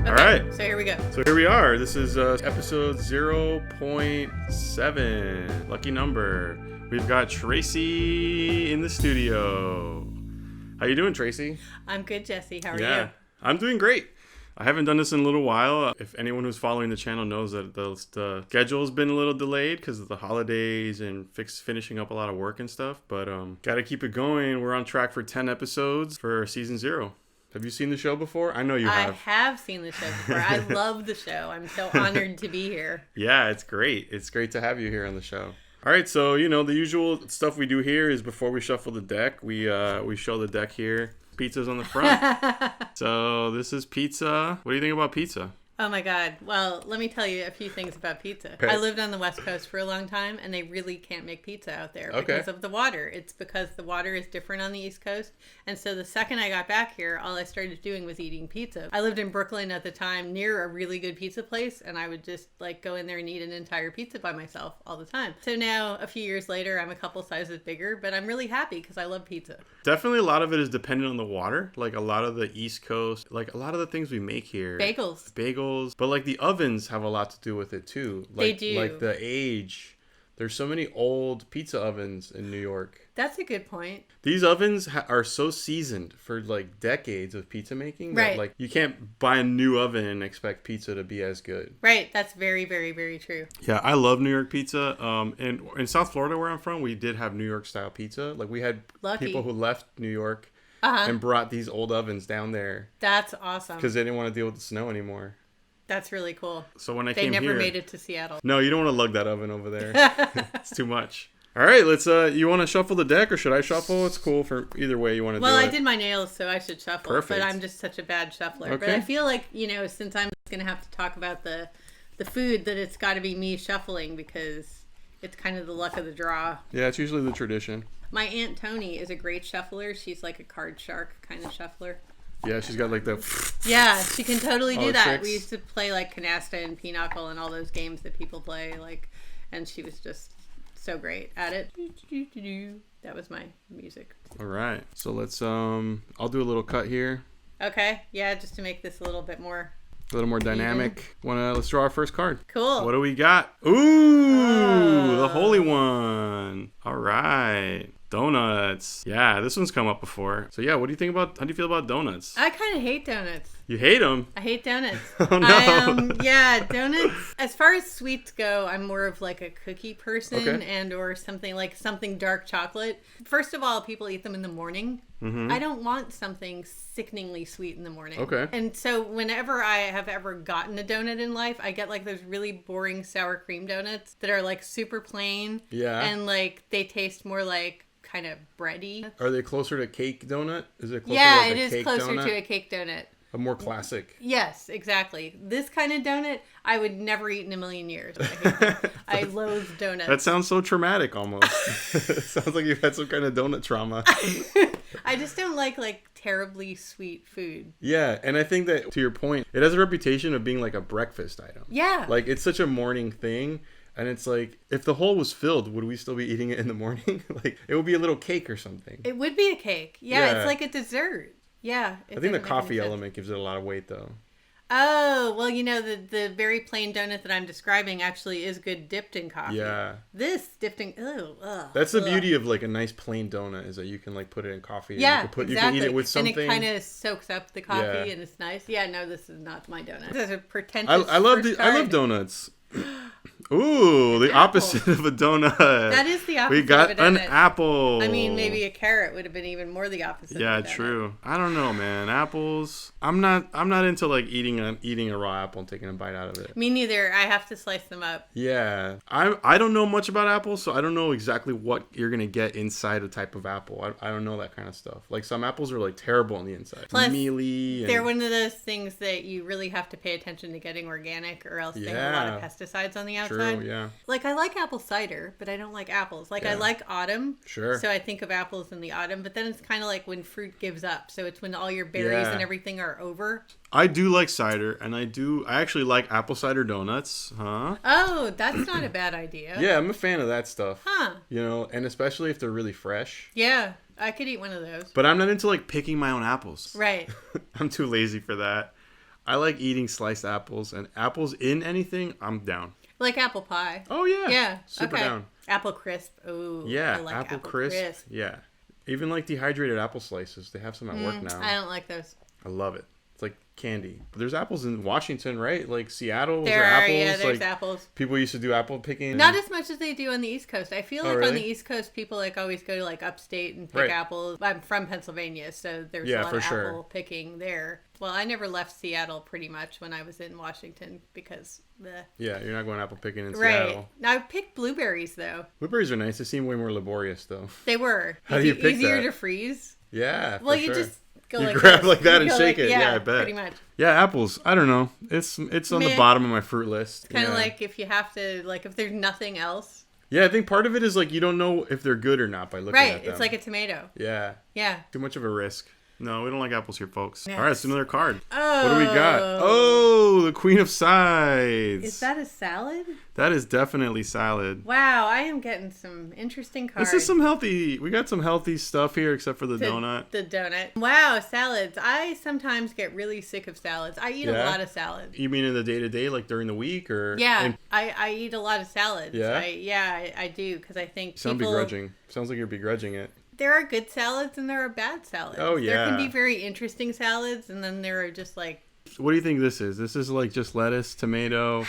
Okay, All right. so here we go. So here we are. This is episode 0.7. Lucky number. We've got Tracy in the studio. How you doing, Tracy? I'm good, Jesse. How are you? I'm doing great. I haven't done this in a little while. If anyone who's following the channel knows that the schedule has been a little delayed because of the holidays and finishing up a lot of work and stuff. But got to keep it going. We're on track for 10 episodes for season 0. Have you seen the show before? I know you have. I have seen the show before. I love the show. I'm so honored to be here. Yeah, it's great. It's great to have you here on the show. All right, so, the usual stuff we do here is before we shuffle the deck, we show the deck here. Pizza's on the front. So this is pizza. What do you think about pizza? Oh my God. Well, let me tell you a few things about pizza. Okay. I lived on the West Coast for a long time, and they really can't make pizza out there because of the water. It's because the water is different on the East Coast. And so the second I got back here, all I started doing was eating pizza. I lived in Brooklyn at the time near a really good pizza place, and I would just go in there and eat an entire pizza by myself all the time. So now, a few years later, I'm a couple sizes bigger, but I'm really happy because I love pizza. Definitely a lot of it is dependent on the water. Like a lot of the East Coast, like a lot of the things we make here. Bagels. But like the ovens have a lot to do with it too. They do. Like the age. There's so many old pizza ovens in New York. That's a good point. These ovens are so seasoned for like decades of pizza making that like you can't buy a new oven and expect pizza to be as good. Right. That's very, very, very true. Yeah, I love New York pizza. And in South Florida where I'm from, we did have New York style pizza. Like we had people who left New York and brought these old ovens down there. That's awesome. Because they didn't want to deal with the snow anymore. That's really cool. So when They never made it to Seattle. No, you don't want to lug that oven over there. It's too much. All right, let's. You want to shuffle the deck or should I shuffle? It's cool for either way you want to do it. Well, I did my nails, so I should shuffle. Perfect. But I'm just such a bad shuffler. Okay. But I feel like, since I'm going to have to talk about the food, that it's got to be me shuffling because it's kind of the luck of the draw. Yeah, it's usually the tradition. My Aunt Tony is a great shuffler. She's like a card shark kind of shuffler. Yeah, she's got like the... Yeah, she can totally do that. Tricks. We used to play like canasta and pinochle and all those games that people play, and she was just so great at it. That was my music. All right. So let's I'll do a little cut here. Okay. Yeah, just to make this a little bit more dynamic. Let's draw our first card. Cool. What do we got? Ooh, the holy one. All right. Donuts. Yeah, this one's come up before. So yeah, how do you feel about donuts? I kind of hate donuts. You hate them? I hate donuts. Oh no. Donuts. As far as sweets go, I'm more of like a cookie person or something dark chocolate. First of all, people eat them in the morning. Mm-hmm. I don't want something sickeningly sweet in the morning. Okay. And so whenever I have ever gotten a donut in life, I get like those really boring sour cream donuts that are like super plain. Yeah. And like they taste more like kind of bready. Are they closer to cake donut? Is it closer to it is closer to a cake donut. A more classic. Yes, exactly. This kind of donut, I would never eat in a million years. I loathe donuts. That sounds so traumatic almost. It sounds like you've had some kind of donut trauma. I just don't like terribly sweet food. Yeah, and I think that, to your point, it has a reputation of being like a breakfast item. Yeah. Like, it's such a morning thing. And it's like, if the hole was filled, would we still be eating it in the morning? Like, it would be a little cake or something. It would be a cake. Yeah. It's like a dessert. Yeah. I think the coffee element gives it a lot of weight, though. Oh, well, the very plain donut that I'm describing actually is good dipped in coffee. Yeah. This dipped in... That's the beauty of, like, a nice plain donut is that you can, like, put it in coffee. Yeah, exactly. You can eat it with something. And it kind of soaks up the coffee and it's nice. Yeah, no, this is not my donut. This is a pretentious I love donuts. Ooh, the opposite of a donut. That is the opposite. We got of a donut. an apple. I mean, maybe a carrot would have been even more the opposite. Yeah, true. I don't know, man. Apples. I'm not into like eating a raw apple and taking a bite out of it. Me neither. I have to slice them up. Yeah, I don't know much about apples, so I don't know exactly what you're gonna get inside a type of apple. I don't know that kind of stuff. Like some apples are like terrible on the inside. Plus, mealy. They're one of those things that you really have to pay attention to getting organic, or else they have a lot of pesticides on the outside. True, yeah. Like, I like apple cider, but I don't like apples. Like, I like autumn. Sure. So I think of apples in the autumn, but then it's kind of like when fruit gives up. So it's when all your berries and everything are over. I do like cider, and I actually like apple cider donuts. Huh? Oh, that's not a bad idea. Yeah, I'm a fan of that stuff. Huh. You know, and especially if they're really fresh. Yeah, I could eat one of those. But I'm not into, like, picking my own apples. Right. I'm too lazy for that. I like eating sliced apples, and apples in anything, I'm down. Like apple pie. Oh, yeah. Yeah. Super down. Apple crisp. Oh, yeah. I like apple crisp. Yeah. Even like dehydrated apple slices. They have some at work now. I don't like those. I love it. It's like candy. But there's apples in Washington, right? Like Seattle, was There are apples? Yeah, there's like, apples. People used to do apple picking. Not as much as they do on the East Coast. I feel like really? on the East Coast, people like always go to like upstate and pick apples. I'm from Pennsylvania, so there's a lot of apple picking there. Well, I never left Seattle pretty much when I was in Washington because... Yeah, you're not going apple picking in Seattle. Seattle. Now, I picked blueberries, though. Blueberries are nice. They seem way more laborious, though. They were. How do you pick Easier that? to freeze. Yeah, well, you just go you like grab this. like that you and shake like, it. Yeah, I bet. Pretty much. Yeah, apples. I don't know. It's on the bottom of my fruit list. Kind of like if you have to, like if there's nothing else. Yeah, I think part of it is like you don't know if they're good or not by looking at them. It's like a tomato. Yeah. Yeah. Too much of a risk. No, we don't like apples here, folks. Yes. All right, let's do another card. Oh. What do we got? Oh, the Queen of Sides. Is that a salad? That is definitely salad. Wow, I am getting some interesting cards. This is some healthy... We got some healthy stuff here, except for the donut. The donut. Wow, salads. I sometimes get really sick of salads. I eat a lot of salads. You mean in the day-to-day, like during the week? Or Yeah, I eat a lot of salads. Yeah? I do, because I think Sound begrudging. Sounds like you're begrudging it. There are good salads and there are bad salads. Oh, yeah. There can be very interesting salads, and then there are just like... What do you think this is? This is like just lettuce, tomato.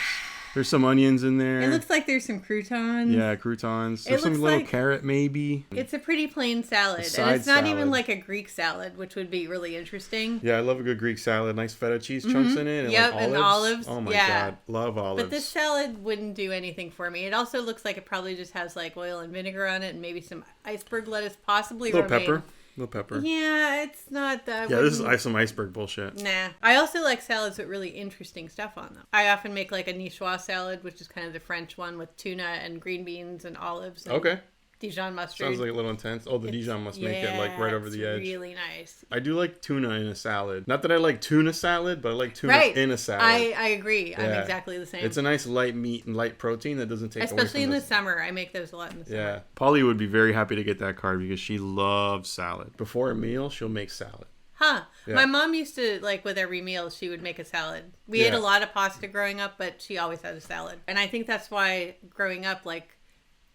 There's some onions in there. It looks like there's some croutons. Yeah, croutons. There's some little carrot, maybe. It's a pretty plain salad. And it's not even like a Greek salad, which would be really interesting. Yeah, I love a good Greek salad. Nice feta cheese chunks in it. And like olives. And olives. Oh my God. Love olives. But this salad wouldn't do anything for me. It also looks like it probably just has like oil and vinegar on it and maybe some iceberg lettuce, possibly little romaine. pepper. Little pepper. Yeah, it's not that. Yeah, this is some iceberg bullshit. Nah. I also like salads with really interesting stuff on them. I often make like a niçoise salad, which is kind of the French one with tuna and green beans and olives. And Dijon mustard. Sounds like a little intense. Oh, the Dijon must make it like right over the edge. Really nice. I do like tuna in a salad. Not that I like tuna salad, but I like tuna in a salad. I agree. Yeah. I'm exactly the same. It's a nice light meat and light protein that doesn't take away from especially in the summer. I make those a lot in the summer. Yeah. Polly would be very happy to get that card because she loves salad. Before a meal, she'll make salad. Huh. Yeah. My mom used to, like, with every meal, she would make a salad. We ate a lot of pasta growing up, but she always had a salad. And I think that's why growing up, like,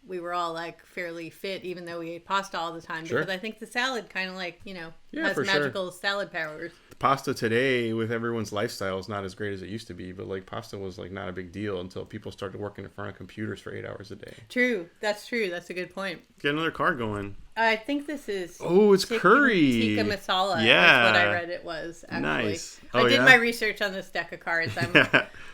we were all like fairly fit, even though we ate pasta all the time. Because I think the salad kind of like, has magical salad powers. The pasta today with everyone's lifestyle is not as great as it used to be. But like pasta was like not a big deal until people started working in front of computers for 8 hours a day. True. That's true. That's a good point. Get another card going. I think this is... Oh, it's curry. Tikka masala. Yeah. That's what I read it was, actually. Nice. I did my research on this deck of cards.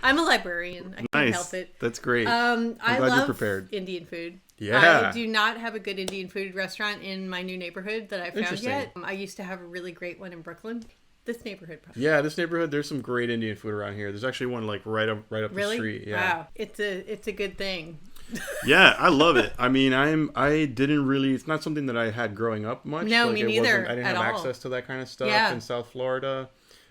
I'm a librarian. I can't help it. That's great. I'm glad love you're prepared. Indian food. Yeah. I do not have a good Indian food restaurant in my new neighborhood that I found yet. I used to have a really great one in Brooklyn. This neighborhood, probably. Yeah, this neighborhood. There's some great Indian food around here. There's actually one like right up the street. Yeah. Wow, it's a good thing. Yeah, I love it. I mean, I didn't really. It's not something that I had growing up much. No, me neither. I didn't have access to that kind of stuff in South Florida.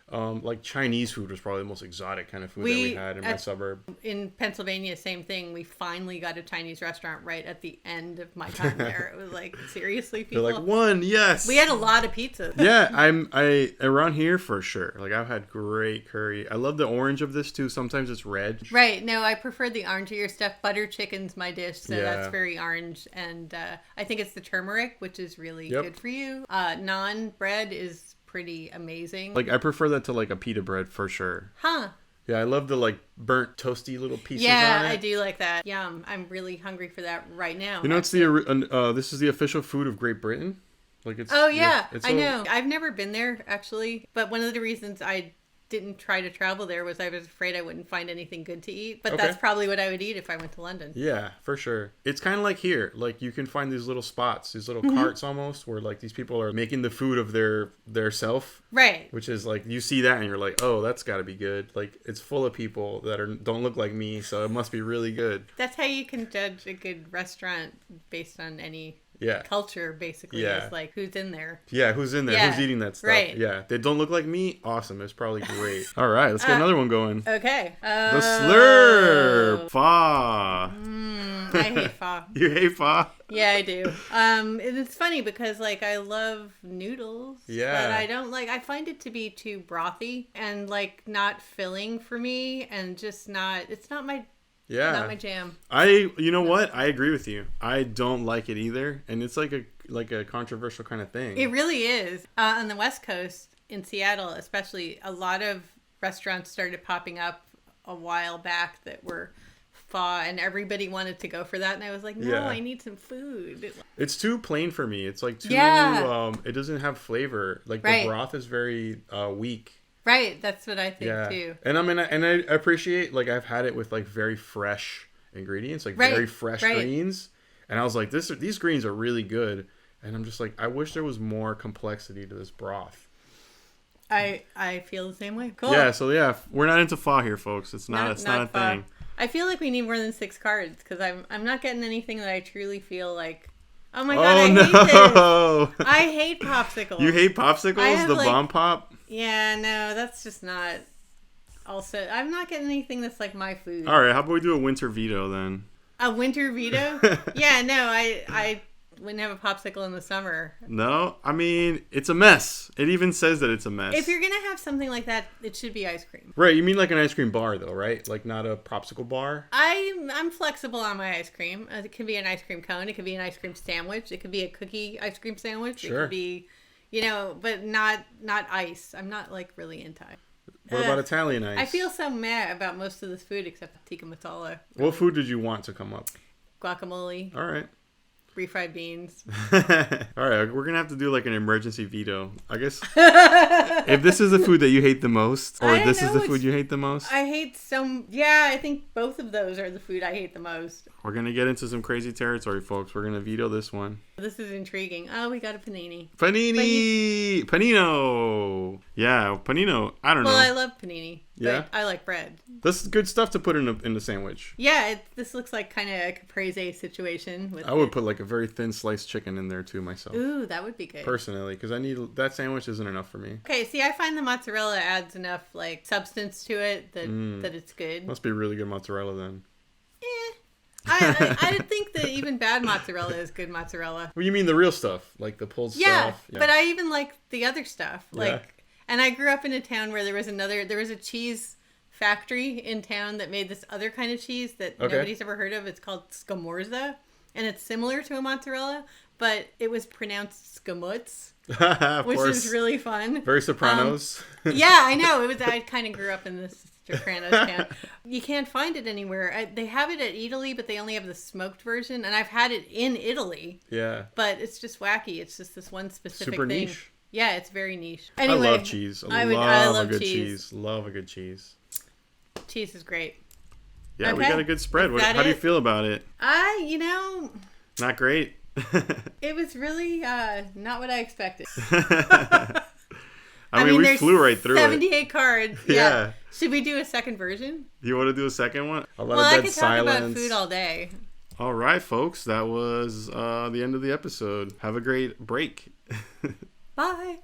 Like Chinese food was probably the most exotic kind of food that we had in my suburb. In Pennsylvania, same thing. We finally got a Chinese restaurant right at the end of my time there. It was like, seriously, people. They're like, one, yes. We had a lot of pizza. Yeah, I around here for sure. Like I've had great curry. I love the orange of this too. Sometimes it's red. Right. No, I prefer the orangier stuff. Butter chicken's my dish, so that's very orange. And I think it's the turmeric, which is really good for you. Naan bread is pretty amazing. Like I prefer that to like a pita bread for sure. Huh. Yeah, I love the like burnt toasty little pieces on it. Yeah, I do like that. Yum. I'm really hungry for that right now. You know, it's this is the official food of Great Britain. Like it's I know. I've never been there actually, but one of the reasons I didn't try to travel there was I was afraid I wouldn't find anything good to eat. But that's probably what I would eat if I went to London. Yeah, for sure. It's kind of like here. Like you can find these little spots, these little carts almost, where like these people are making the food of their self. Right. Which is like, you see that and you're like, oh, that's got to be good. Like it's full of people that don't look like me, so it must be really good. That's how you can judge a good restaurant based on any culture, basically. Is like, who's in there? Yeah, who's in there? Yeah. Who's eating that stuff? Right. Yeah, they don't look like me. Awesome. It's probably great. All right, let's get another one going. Okay. The slurp. Pho. I hate pho. You hate pho? Yeah, I do. It's funny because like I love noodles. Yeah. But I don't like. I find it to be too brothy and like not filling for me, and just not. It's not my. Yeah. Not my jam. You know what? I agree with you. I don't like it either, and it's like a controversial kind of thing. It really is. On the West Coast, in Seattle especially, a lot of restaurants started popping up a while back that were pho, and everybody wanted to go for that, and I was like, no, I need some food. It's too plain for me. It's like too it doesn't have flavor. Like the broth is very weak. Right, that's what I think too. And I appreciate, like, I've had it with like very fresh ingredients, like very fresh greens, and I was like, these greens are really good, and I'm just like, I wish there was more complexity to this broth. I feel the same way. Cool. Yeah, so we're not into pho here, folks. It's not a thing. I feel like we need more than 6 cards because I'm not getting anything that I truly feel like. Oh my god, I hate this. I hate popsicles. You hate popsicles? The bomb pop? Yeah, no, that's just not. Also, I'm not getting anything that's like my food. All right, how about we do a winter veto then? A winter veto? Yeah, no, I wouldn't have a popsicle in the summer. No, I mean, it's a mess. It even says that it's a mess. If you're gonna have something like that, it should be ice cream. Right, you mean like an ice cream bar though, right? Like not a popsicle bar? I'm flexible on my ice cream. It could be an ice cream cone. It could be an ice cream sandwich. It could be a cookie ice cream sandwich. Sure. It could be, but not ice. I'm not like really into it. What about Italian ice? I feel so mad about most of this food except tikka masala. What food did you want to come up? Guacamole. All right. Refried beans. All right, we're gonna have to do like an emergency veto, I guess. If this is the food that you hate the most, or this is the food you hate the most, I hate some. Yeah, I think both of those are the food I hate the most. We're gonna get into some crazy territory, folks. We're gonna veto this one. This is intriguing. Oh, we got a panini. Panino. Yeah, panino. I don't know. Well, I love panini. Yeah, I like bread. This is good stuff to put in the sandwich. Yeah, this looks like kind of a caprese situation. I would put like a very thin sliced chicken in there too myself. Ooh, that would be good. Personally, because that sandwich isn't enough for me. Okay, see, I find the mozzarella adds enough like substance to it that it's good. Must be really good mozzarella then. I think that even bad mozzarella is good mozzarella. Well, you mean the real stuff, like the pulled stuff? Yeah, but I even like the other stuff. And I grew up in a town where there was a cheese factory in town that made this other kind of cheese that nobody's ever heard of. It's called scamorza, and it's similar to a mozzarella, but it was pronounced scamutz, which is really fun. Very Sopranos. Yeah, I know. I kind of grew up in this Sopranos town. You can't find it anywhere. They have it at Italy, but they only have the smoked version, and I've had it in Italy. Yeah. But it's just wacky. It's just this one specific Super thing. niche. Yeah, it's very niche. Anyway, I love cheese. I love a good cheese. Love a good cheese. Cheese is great. Yeah, we got a good spread. How do you feel about it? Not great. It was really not what I expected. I mean, we flew right through 78 cards. Yeah. Should we do a second version? You want to do a second one? I could talk about food all day. All right, folks. That was the end of the episode. Have a great break. Bye.